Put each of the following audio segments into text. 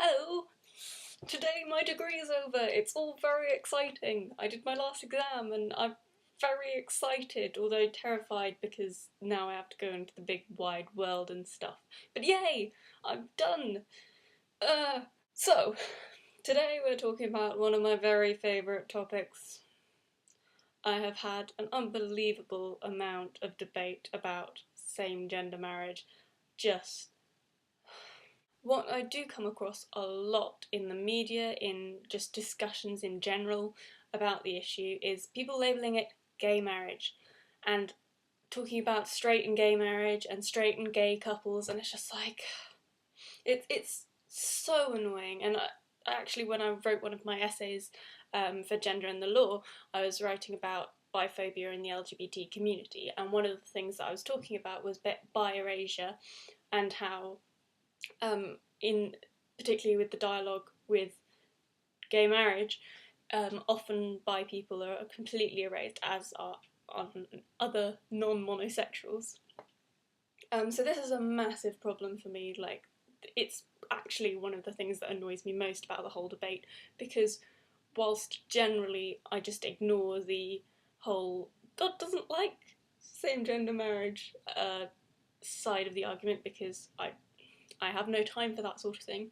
Hello! Today my degree is over. It's all very exciting. I did my last exam and I'm very excited, although terrified because now I have to go into the big wide world and stuff. But yay! I'm done! So, today we're talking about one of my very favourite topics. I have had an unbelievable amount of debate about same-gender marriage. What I do come across a lot in the media, in just discussions in general about the issue, is people labelling it gay marriage and talking about straight and gay marriage and straight and gay couples, and it's just like, it's so annoying. And actually, when I wrote one of my essays for Gender and the Law, I was writing about biphobia in the LGBT community, and one of the things that I was talking about was bierasure and how in particularly with the dialogue with gay marriage, often bi people are completely erased, as are other non-monosexuals. So this is a massive problem for me. Like, it's actually one of the things that annoys me most about the whole debate, because whilst generally I just ignore the whole God doesn't like same-gender marriage side of the argument, because I have no time for that sort of thing.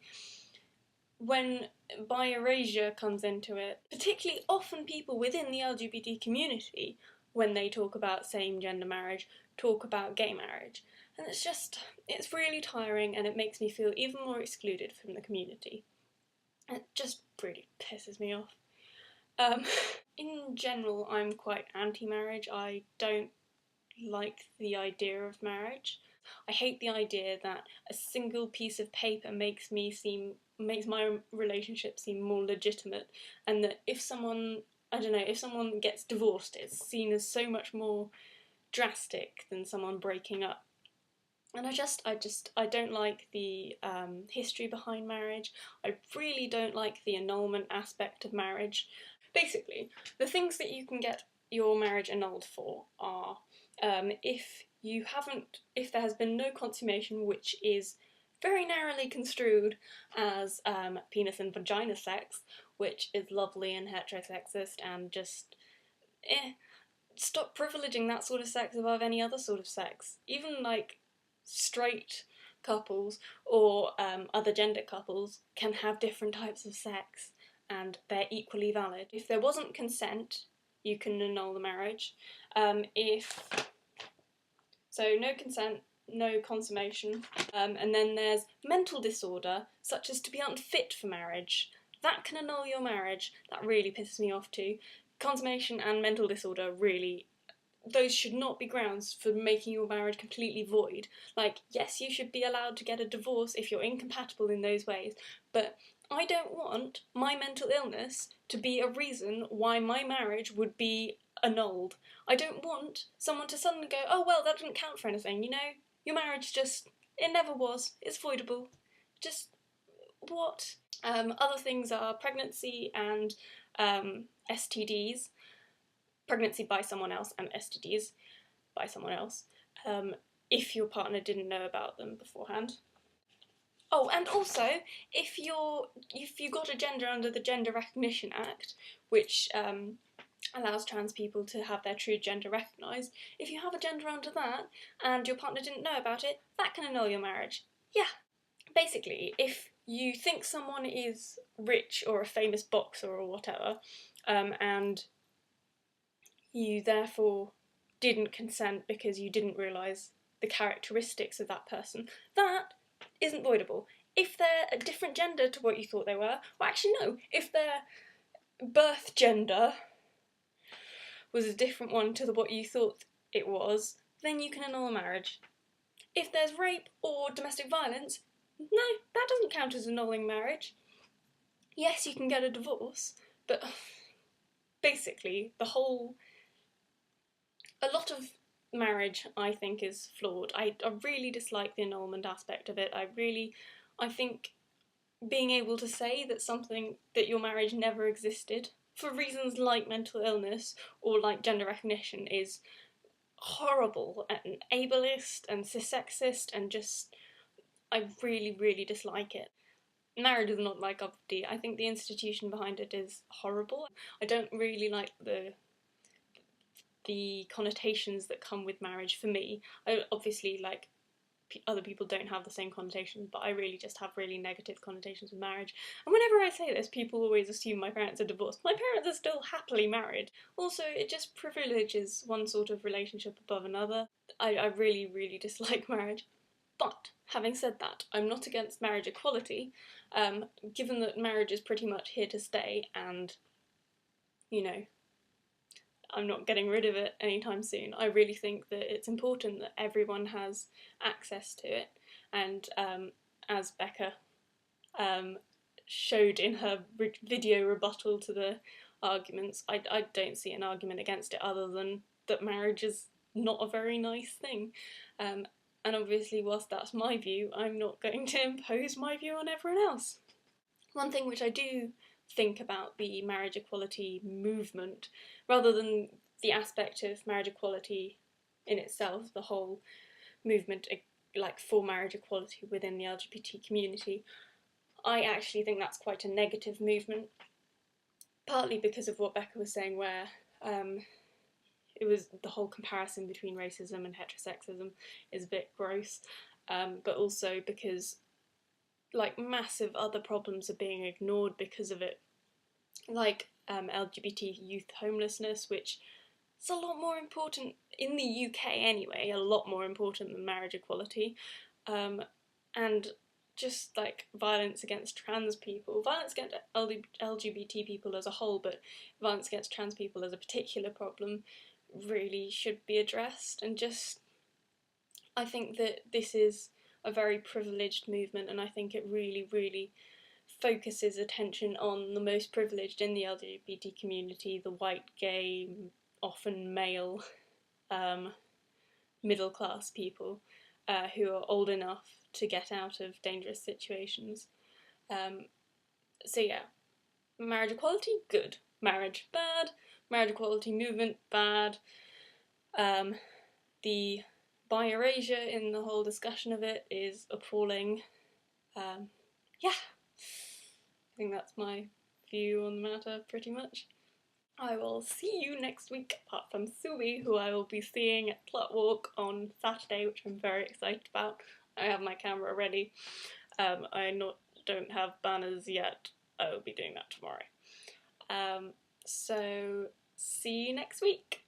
When bierasure comes into it, particularly often people within the LGBT community, when they talk about same-gender marriage, talk about gay marriage. And it's really tiring, and it makes me feel even more excluded from the community. It just really pisses me off. In general, I'm quite anti-marriage. I don't like the idea of marriage. I hate the idea that a single piece of paper makes my relationship seem more legitimate, and that if someone gets divorced, it's seen as so much more drastic than someone breaking up. And I don't like the history behind marriage. I really don't like the annulment aspect of marriage. Basically, the things that you can get your marriage annulled for are if there has been no consummation, which is very narrowly construed as penis and vagina sex, which is lovely and heterosexist, and just stop privileging that sort of sex above any other sort of sex. Even like straight couples or other gender couples can have different types of sex, and they're equally valid. If there wasn't consent, you can annul the marriage. So no consent, no consummation. And then there's mental disorder, such as to be unfit for marriage. That can annul your marriage. That really pisses me off too. Consummation and mental disorder, really, those should not be grounds for making your marriage completely void. Like, yes, you should be allowed to get a divorce if you're incompatible in those ways, but I don't want my mental illness to be a reason why my marriage would be annulled. I don't want someone to suddenly go, oh well, that didn't count for anything, you know? Your marriage it never was, it's voidable. Just, what? Other things are pregnancy and STDs. Pregnancy by someone else and STDs by someone else, if your partner didn't know about them beforehand. Oh, and also, if you got a gender under the Gender Recognition Act, which allows trans people to have their true gender recognised, if you have a gender under that and your partner didn't know about it, that can annul your marriage. Yeah. Basically, if you think someone is rich or a famous boxer or whatever, and you therefore didn't consent because you didn't realise the characteristics of that person, that isn't voidable. If they're a different gender to what you thought they were, well actually no, if their birth gender was a different one to what you thought it was, then you can annul a marriage. If there's rape or domestic violence, no, that doesn't count as annulling marriage. Yes, you can get a divorce, but basically a lot of marriage, I think, is flawed. I really dislike the annulment aspect of it. I think being able to say that your marriage never existed for reasons like mental illness or like gender recognition is horrible and ableist and cissexist, and just, I really, really dislike it. marriage is not my cup of tea. I think the institution behind it is horrible. I don't really like the connotations that come with marriage for me. I obviously, like, other people don't have the same connotations, but I really just have really negative connotations with marriage. And whenever I say this, people always assume my parents are divorced. My parents are still happily married. Also, it just privileges one sort of relationship above another. I really, really dislike marriage. But having said that, I'm not against marriage equality, given that marriage is pretty much here to stay, and, you know, I'm not getting rid of it anytime soon. I really think that it's important that everyone has access to it, and as Becca showed in her video rebuttal to the arguments, I don't see an argument against it other than that marriage is not a very nice thing. And obviously, whilst that's my view, I'm not going to impose my view on everyone else. One thing which I do think about the marriage equality movement, rather than the aspect of marriage equality in itself, the whole movement like for marriage equality within the LGBT community, I actually think that's quite a negative movement, partly because of what Becca was saying, where it was the whole comparison between racism and heterosexism is a bit gross, but also because like massive other problems are being ignored because of it, like LGBT youth homelessness, which is a lot more important in the UK anyway, a lot more important than marriage equality, and just like violence against trans people, violence against LGBT people as a whole, but violence against trans people as a particular problem really should be addressed. And just, I think that this is a very privileged movement, and I think it really, really focuses attention on the most privileged in the LGBT community, the white, gay, often male, middle class people who are old enough to get out of dangerous situations. So yeah, marriage equality, good. Marriage, bad. Marriage equality movement, bad. The bierasure in the whole discussion of it is appalling. Yeah, I think that's my view on the matter, pretty much. I will see you next week, apart from Subi, who I will be seeing at Slut Walk on Saturday, which I'm very excited about. I have my camera ready. Don't have banners yet. I will be doing that tomorrow. So, see you next week.